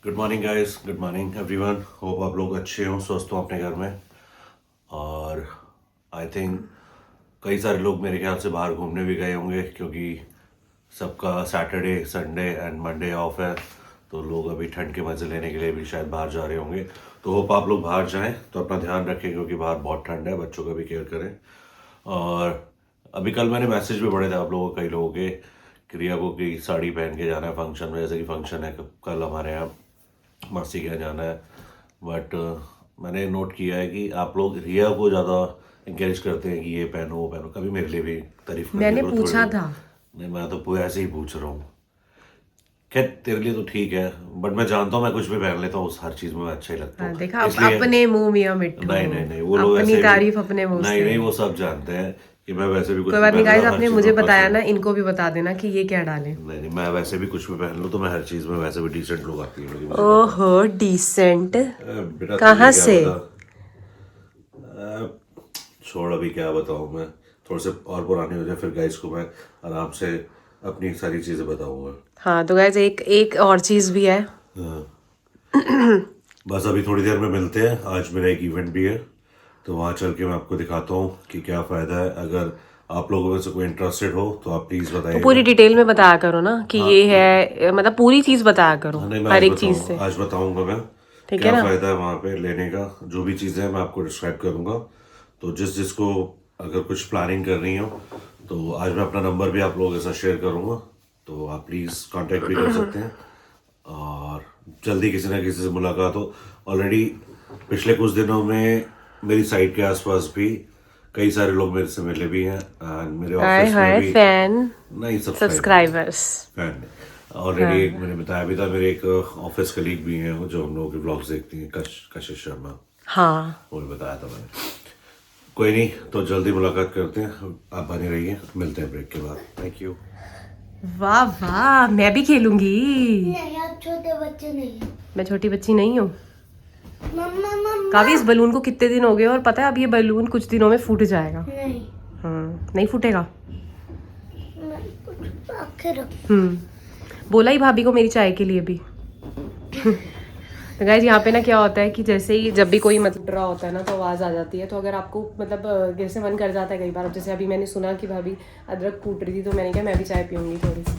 Good morning guys, good morning everyone. Hope आप लोग अच्छे हों, स्वस्थ हों अपने घर में। और आई थिंक कई सारे लोग मेरे ख्याल से बाहर घूमने भी गए होंगे, क्योंकि सबका Saturday Sunday and Monday of है। तो लोग अभी ठंड के मज़े लेने के लिए भी शायद बाहर जा रहे होंगे। तो होप आप लोग बाहर जाएं तो अपना ध्यान रखें, क्योंकि बाहर बहुत ठंड है। बच्चों का भी केयर करें। और अभी कल मैंने मैसेज भी पढ़े थे आप लोगों, कई लोगों के, कि रिया को की साड़ी पहन के जाना है फंक्शन में। जैसे कि फंक्शन है कल हमारे यहाँ, मासी के यहाँ जाना है। बट मैंने नोट किया है कि आप लोग रिया को ज़्यादा इंकरेज करते हैं कि ये पहनो वो पहनो। कभी मेरे लिए भी तारीफ कर दिया मैंने करो थोड़ी पूछा बहुत। था। नहीं, मैं तो पूरा ऐसे ही पूछ रहा हूँ। खैर तेरे लिए तो ठीक है, बट मैं जानता हूँ मैं कुछ भी पहन लेता हूँ, उस हर चीज़ में मैं अच्छा ही लगता हाँ, हूँ, देखा इसलिए। अपने मुंह मियाँ मिट्ठू। नहीं नहीं नहीं, वो लोग अपनी ऐसे भी। तारीफ अपने मुंह नहीं से। नहीं, वो सब जानते हैं कि मैं वैसे भी कुछ कोई भी बात नहीं पहन गाइस, लेता हूँ, हर आपने चीज़ मुझे में बताया परफेक्ट। ना, इनको भी बता देना कि ये क्या डालें। नहीं नहीं, मैं वैसे भी कुछ भी पहन लूँ तो मैं हर चीज़ में वैसे भी डिसेंट लुक आती है मेरी, मुझे पता है। ओहो, डिसेंट। बेटा तुझे कहाँ क्या से? बता। छोड़, अभी क्या बताऊँ मैं। थोड़े से और पुराने हो जाए फिर गाइस को मैं आराम से अपनी सारी चीज़ें बताऊँगा। हाँ तो गाइस, एक एक और चीज भी है। बस अभी थोड़ी देर में मिलते हैं। आज मेरा एक इवेंट भी है, तो वहाँ चल के मैं आपको दिखाता हूँ कि क्या फ़ायदा है। अगर आप लोगों में से कोई इंटरेस्टेड हो तो आप प्लीज़ तो बताइएगा। पूरी डिटेल में बताया करो ना कि हाँ ये है, मतलब पूरी चीज बताया करो, हाँ, नहीं मैं हर एक चीज से। आज बताऊँगा मैं ठीक है क्या ना? फ़ायदा है वहाँ पे लेने का। जो भी चीज़ें हैं मैं आपको डिस्क्राइब करूँगा। तो जिसको अगर कुछ प्लानिंग करनी हो तो आज मैं अपना नंबर भी आप लोगों के साथ शेयर करूँगा, तो आप प्लीज़ कांटेक्ट भी कर सकते हैं। और जल्दी किसी ना किसी से मुलाकात हो। ऑलरेडी पिछले कुछ दिनों में मेरी साइट के आसपास भी कई सारे लोग मेरे से मिले भी हैं, एंड मेरे हाय ऑफिस में हाय भी। फैन नहीं, सब्सक्राइबर। सब्सक्राइबर्स। फैन। ऑलरेडी एक हाँ मैंने बताया भी था, मेरे एक ऑफिस कलीग भी हैं जो हम लोगों के व्लॉग्स देखती हैं, कशिश शर्मा। हाँ। वो भी बताया था मैंने। कोई नहीं, तो जल्दी मुलाकात करते हैं। आप बने रहिए, मिलते हैं ब्रेक के बाद। Thank you. वाह वाह, मैं भी खेलूंगी। नहीं, आप छोटे बच्चे नहीं हैं। मैं छोटी बच्ची नहीं हूँ। मम्मा मम्मा। काफी, इस बलून को कितने दिन हो गए, और पता है अब ये बलून कुछ दिनों में फूट जाएगा। नहीं, नहीं फूटेगा। मैं कुछ आखिर बोला ही भाभी को मेरी चाय के लिए भी। तो गाइज यहाँ पे ना क्या होता है कि जैसे ही जब भी कोई मतलब रहा होता है ना, तो आवाज़ आ जाती है। तो अगर आपको मतलब जैसे मन कर जाता है कई बार, अब जैसे अभी मैंने सुना कि भाभी अदरक कूट रही थी, तो मैंने कहा मैं भी चाय पीऊंगी थोड़ी सी।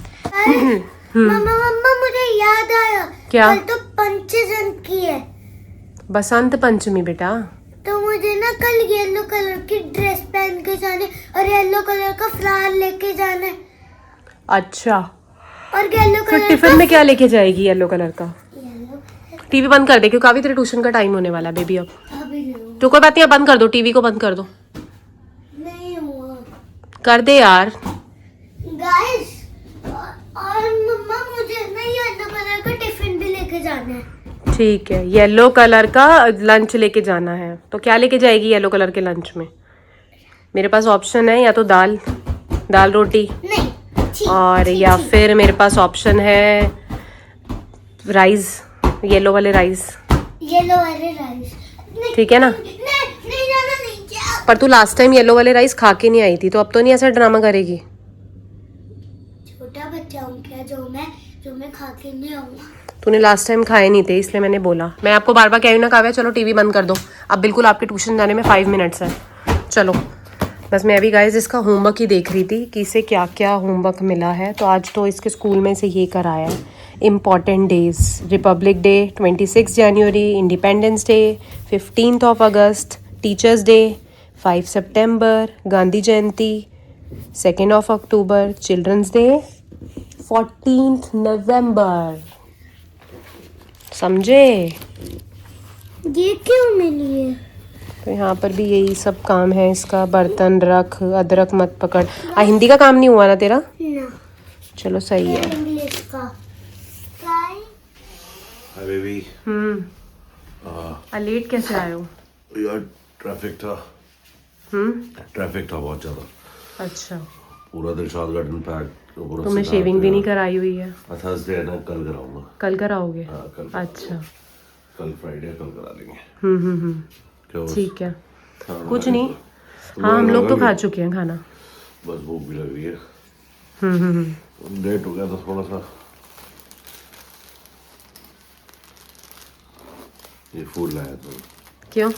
मम्मा मम्मा, मुझे याद आया। क्या? कल तो पंचजन की है, बसंत पंचमी बेटा। तो मुझे ना कल येलो कलर की ड्रेस पहन के जाने और येलो कलर का फ्लावर लेके जाना है। अच्छा, और येलो फिर कलर टिफिन में क्या लेके जाएगी येलो कलर का? येलो टीवी बंद कर दे, क्योंकि काफी तेरे ट्यूशन का टाइम होने वाला है बेबी अब। अभी नहीं तो कोई बात नहीं, अब बंद कर दो, टीवी को बंद कर दो। नहीं हुआ कर दे यार। गाइस। और मम्मा, मुझे ना येलो कलर का टिफिन भी लेके जाना है। ठीक है, येलो कलर का लंच लेके जाना है। तो क्या लेके जाएगी येलो कलर के लंच में? मेरे पास ऑप्शन है, या तो दाल दाल रोटी, नहीं, और या फिर मेरे पास ऑप्शन है राइस, येलो वाले राइस। येलो वाले राइस। ठीक है ना? नहीं जाना, नहीं क्या। पर तू लास्ट टाइम येलो वाले राइस खा के नहीं आई थी, तो अब तो नहीं ऐसा ड्रामा करेगी। छोटा बच्चा हूँ क्या, जो मैं खा के नहीं आऊंगा। तूने लास्ट टाइम खाए नहीं थे, इसलिए मैंने बोला। मैं आपको बार बार कह रही हूँ ना, काव्या चलो टीवी बंद कर दो। अब बिल्कुल आपके ट्यूशन जाने में 5 मिनट्स है। चलो, बस मैं अभी गाइस इसका होमवर्क ही देख रही थी कि इसे क्या क्या होमवर्क मिला है। तो आज तो इसके स्कूल में से ये कराया है, इम्पॉर्टेंट डेज, रिपब्लिक डे 26 जनवरी, इंडिपेंडेंस डे 15 अगस्त, टीचर्स डे 5 सितंबर, गांधी जयंती 2 अक्टूबर, चिल्ड्रंस डे 14 नवंबर। समझे? ये क्यों मिली है? तो यहाँ पर भी यही सब काम है इसका। बर्तन रख, अदरक मत पकड़। हिंदी का काम नहीं हुआ ना तेरा? ना, चलो सही है। इंग्लिश का। काय? Hi baby. लेट कैसे आए हो? यार ट्रैफिक था। ट्रैफिक था बहुत ज़्यादा। अच्छा, पूरा दिलशाद गार्डन पैक। तुम्हें शेविंग भी नहीं कराई हुई है? थर्सडे है ना, कल कराऊंगा। कल कराओगे? हाँ कल। अच्छा, कल फ्राइडे, कल करा लेंगे। क्या बस ठीक है। खाना कुछ खाने नहीं। को? हाँ, तुम्हारा हम लोग तो लगा खा भी? चुके हैं खाना। बस भूख भी लग रही है। लेट हो गया था थोड़ा सा। ये फूल लाया तो क्यों?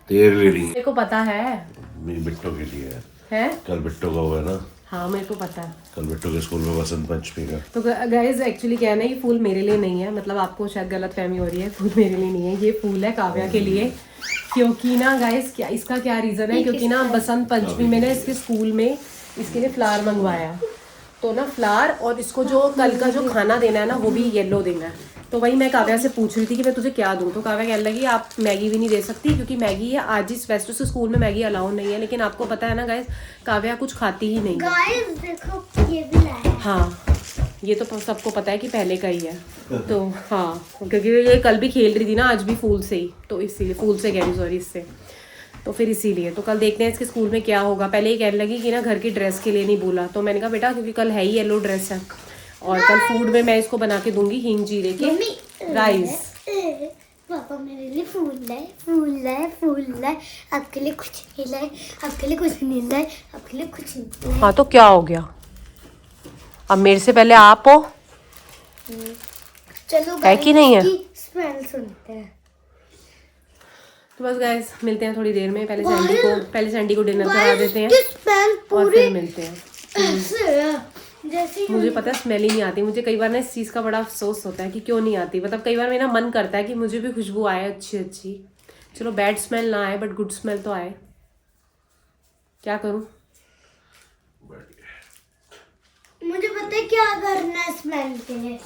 तेरे लिए नहीं, मेरे को पता है। मेरी बिट्टो के लिए है? कल बिट्टो का हुआ है ना, हाँ मेरे को पता है। कल बिट्टो के स्कूल में बसंत पंचमी का। तो गाइज एक्चुअली क्या है ना, ये फूल मेरे लिए नहीं है, मतलब आपको शायद गलत फहमी हो रही है, फूल मेरे लिए नहीं है, ये फूल है काव्या के लिए। क्योंकि ना गाइज क्या इसका क्या रीज़न है, क्योंकि ना बसंत पंचमी में ना इसके स्कूल में इसके लिए फ्लावर मंगवाया, तो ना फ्लावर और इसको जो कल का जो खाना देना है ना वो भी येलो देना है। तो वही मैं काव्या से पूछ रही थी कि मैं तुझे क्या दूं, तो काव्या कहने लगी आप मैगी भी नहीं दे सकती क्योंकि मैगी है आज इस वैसे से स्कूल में मैगी अलाउ नहीं है, लेकिन आपको पता है ना गाइस काव्या कुछ खाती ही नहीं है। गाइस देखो ये भी लाया है। हाँ ये तो सबको पता है कि पहले का ही है। तो हाँ क्योंकि ये कल भी खेल रही थी ना आज भी फूल से ही, तो इसीलिए फूल से कह रही सॉरी इससे, तो फिर इसीलिए तो कल देखते हैं इसके स्कूल में क्या होगा। पहले ये कहने लगी कि ना घर की ड्रेस के लिए नहीं बोला, तो मैंने कहा बेटा क्योंकि कल है ही येलो ड्रेस है, और कल फूड में मैं इसको बना के दूंगी हींग जीरे के राइस। पापा मेरे लिए फूल लाए, फूल लाए, फूल लाए, आपके लिए कुछ नहीं लाए, आपके लिए कुछ नहीं लाए, आपके लिए कुछ नहीं लाए। हाँ तो क्या हो गया, अब मेरे से पहले आप हो। चलो है कि नहीं है? स्मेल सुनते हैं। तो बस गाइस मिलते हैं थोड़ी देर में, पहले सैंडी को डिनर करा देते हैं स्मेल और पूरी फिर मिलते हैं। ऐसे है, जैसे मुझे पता है स्मेल ही नहीं आती, मुझे कई बार ना इस चीज़ का बड़ा अफसोस होता है कि क्यों नहीं आती, मतलब कई बार मेरा मन करता है कि मुझे भी खुशबू आए अच्छी अच्छी, चलो बैड स्मेल ना आए बट गुड स्मेल तो आए, क्या करूं। मुझे पता है क्या करना है स्मेल के लिए।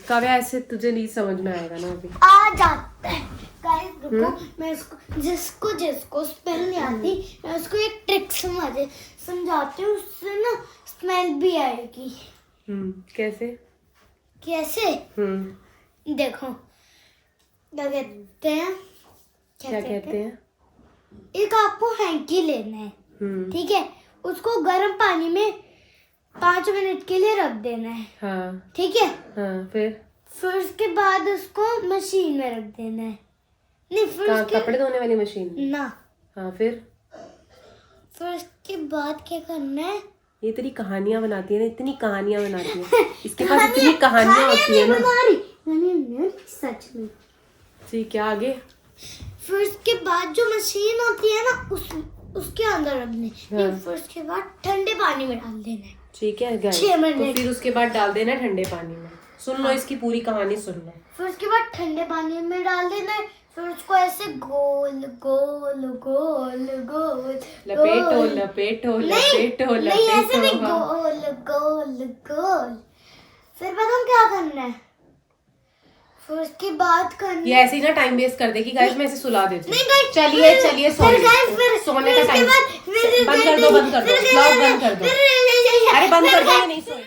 काव्या ऐसे तुझे नहीं समझ में आएगा ना अभी। आ जाता है गाइस रुको, मैं इसको जिसको जिसको स्मेल नहीं आती मैं उसको एक ट्रिक समझाती हूँ, उससे ना स्मेल भी आएगी। कैसे? कैसे? देखो क्या कहते हैं, क्या कहते हैं? एक आपको हैंकी लेना है, ठीक है, उसको गर्म पानी में 5 मिनट के लिए रख देना है। हाँ ठीक है। हाँ फिर उसके बाद उसको मशीन में रख देना है। नहीं फिर उसके कपड़े धोने वाली मशीन ना, हाँ फिर उसके बाद क्या करना है, ये तेरी कहानियां बनाती है ना, इतनी कहानियां बनाती है, इसके पास इतनी कहानियां होती है ना। सच में। ठीक है आगे। फिर उसके बाद जो मशीन होती है ना उसके अंदर रखने, फिर उसके बाद ठंडे पानी में डाल देना है। ठीक है गाइस, 6 मिनट। तो फिर उसके बाद डाल देना ठंडे पानी में। सुन लो इसकी पूरी कहानी सुन लो। फिर उसके बाद ठंडे पानी में डाल देना है, फिर उसको ऐसे गोल गोल गोल गोल लपेटो लपेटो लपेटो नहीं ऐसे नहीं, लपेटो। गोल गोल गोल। फिर बताऊँ क्या करना है, फिर उसके बाद करना ये ऐसे ही ना टाइम वेस्ट कर देगी गाइस, मैं इसे सुला देती हूँ। नहीं guys, चलिए फिर- चलिए फिर guys, सोने फिर का उसके टाइम बाद- बंद कर दो ब्लॉग बंद कर दो। अरे बंद कर दो, ये नहीं सोए।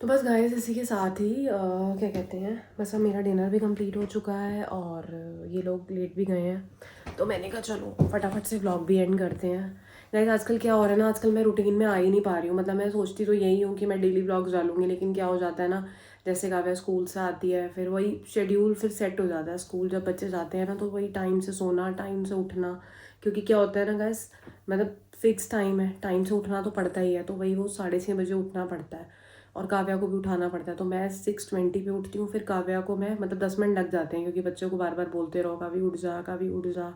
तो बस गाइस इसी के साथ ही क्या कहते हैं, बस अब मेरा डिनर भी कंप्लीट हो चुका है और ये लोग लेट भी गए हैं, तो मैंने कहा चलो फटाफट से व्लॉग भी एंड करते हैं। गाइस आजकल क्या हो रहा है ना, आजकल मैं रूटीन में आ ही नहीं पा रही हूँ, मतलब मैं सोचती तो यही हूँ कि मैं डेली व्लॉग्स डालूंगी, लेकिन क्या हो जाता है ना, जैसे काव्या स्कूल से आती है फिर वही शेड्यूल फिर सेट हो जाता है, स्कूल जब बच्चे जाते हैं ना तो वही टाइम से सोना टाइम से उठना, क्योंकि क्या होता है ना गाइस, मतलब फिक्स टाइम है, टाइम से उठना तो पड़ता ही है, तो वही वो 6:30 बजे उठना पड़ता है और काव्या को भी उठाना पड़ता है। तो मैं 6:20 पे उठती हूँ, फिर काव्या को मैं मतलब 10 मिनट लग जाते हैं क्योंकि बच्चों को बार बार बोलते रहो काव्या उठ जा काव्या उठ जा।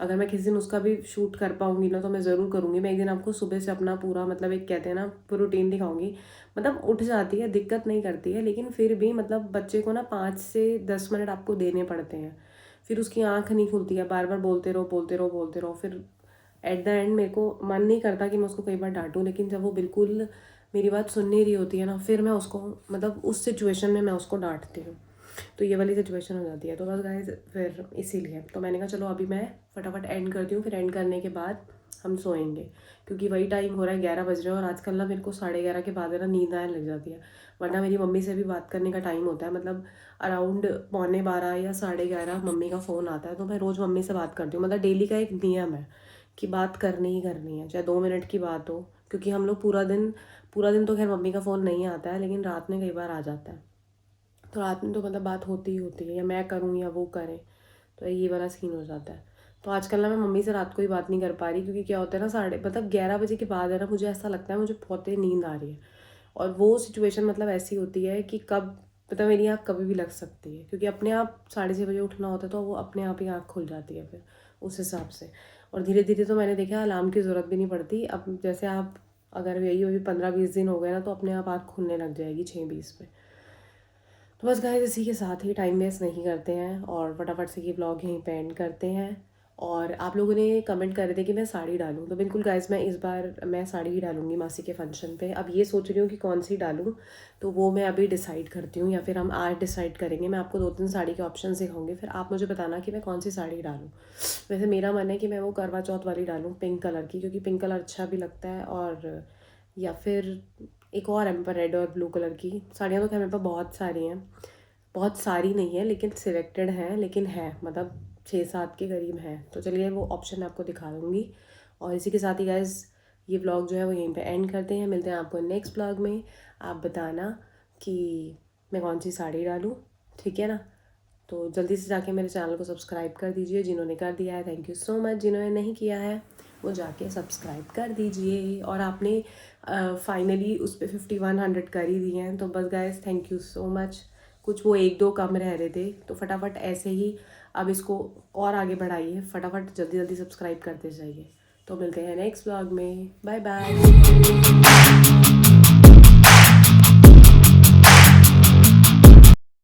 अगर मैं किसी दिन उसका भी शूट कर पाऊँगी ना तो मैं ज़रूर करूँगी, मैं एक दिन आपको सुबह से अपना पूरा मतलब एक कहते हैं ना पूरा रूटीन दिखाऊँगी। मतलब उठ जाती है, दिक्कत नहीं करती है, लेकिन फिर भी मतलब बच्चे को ना 5 से 10 मिनट आपको देने पड़ते हैं, फिर उसकी आँख नहीं खुलती है, बार बार बोलते रहो बोलते रहो बोलते रहो, फिर एट द एंड मेरे को मन नहीं करता कि मैं उसको कई बार डांटूँ, लेकिन जब वो बिल्कुल मेरी बात सुन नहीं रही होती है ना, फिर मैं उसको मतलब उस सिचुएशन में मैं उसको डांटती हूँ, तो ये वाली सिचुएशन हो जाती है। तो बस गाइस फिर इसीलिए तो मैंने कहा चलो अभी मैं फटाफट एंड करती हूँ, फिर एंड करने के बाद हम सोएंगे, क्योंकि वही टाइम हो रहा है 11 बज रहे हैं और आजकल ना मेरे को 11:30 के बाद है ना नींद आने लग जाती है, वरना मेरी मम्मी से भी बात करने का टाइम होता है, मतलब अराउंड 11:15 या 11:30 मम्मी का फ़ोन आता है, तो मैं रोज़ मम्मी से बात करती हूँ, मतलब डेली का एक नियम है कि बात करनी ही करनी है, चाहे 2 मिनट की बात हो, क्योंकि हम लोग पूरा दिन तो खैर मम्मी का फ़ोन नहीं आता है, लेकिन रात में कई बार आ जाता है, तो रात में तो मतलब बात होती ही होती है, या मैं करूँ या वो करें, तो ये वाला सीन हो जाता है। तो आजकल ना मैं मम्मी से रात को ही बात नहीं कर पा रही, क्योंकि क्या होता है ना 11 बजे के बाद है ना, मुझे ऐसा लगता है मुझे बहुत ही नींद आ रही है, और वो सिचुएशन मतलब ऐसी होती है कि कब पता मेरी आँख कभी भी लग सकती है, क्योंकि अपने आप 6:30 बजे उठना होता है तो वो अपने आप ही आँख खुल जाती है फिर उस हिसाब से। और धीरे धीरे तो मैंने देखा अलार्म की ज़रूरत भी नहीं पड़ती। अब जैसे आप अगर यही अभी 15-20 दिन हो गए ना, तो अपने आप आँख खुलने लग जाएगी 6:20 पे। तो बस गाइस इसी के साथ ही टाइम वेस्ट नहीं करते हैं और फटाफट से ये ब्लॉग यहीं पे एंड करते हैं। और आप लोगों ने कमेंट कर रहे थे कि मैं साड़ी डालूं, तो बिल्कुल गाइस मैं इस बार मैं साड़ी ही डालूंगी मासी के फंक्शन पे। अब ये सोच रही हूँ कि कौन सी डालूं, तो वो मैं अभी डिसाइड करती हूँ, या फिर हम आज डिसाइड करेंगे। मैं आपको 2-3 साड़ी के ऑप्शन दिखाऊंगी, फिर आप मुझे बताना कि मैं कौन सी साड़ी डालूँ। वैसे मेरा मन है कि मैं वो करवा चौथ वाली डालूँ, पिंक कलर की, क्योंकि पिंक कलर अच्छा भी लगता है। और या फिर एक और एम्पर रेड और ब्लू कलर की साड़ियाँ तो खैर मेरे पास बहुत सारी हैं, बहुत सारी नहीं है लेकिन सिलेक्टेड हैं, लेकिन है मतलब 6-7 के करीब हैं। तो चलिए वो ऑप्शन मैं आपको दिखा दूँगी। और इसी के साथ ही गाइस ये व्लॉग जो है वो यहीं पे एंड करते हैं। मिलते हैं आपको नेक्स्ट व्लॉग में। आप बताना कि मैं कौन सी साड़ी डालूँ, ठीक है ना। तो जल्दी से जाके मेरे चैनल को सब्सक्राइब कर दीजिए। जिन्होंने कर दिया है थैंक यू सो मच, जिन्होंने नहीं किया है वो जाके सब्सक्राइब कर दीजिए। और आपने फाइनली उस पर 5100 कर ही दिए हैं, तो बस guys thank you so much. कुछ वो 1-2 कम रह रहे थे, तो फटाफट ऐसे ही अब इसको और आगे बढ़ाइए, फटाफट जल्दी जल्दी सब्सक्राइब करते जाइए। तो मिलते हैं नेक्स्ट व्लॉग में, बाय बाय।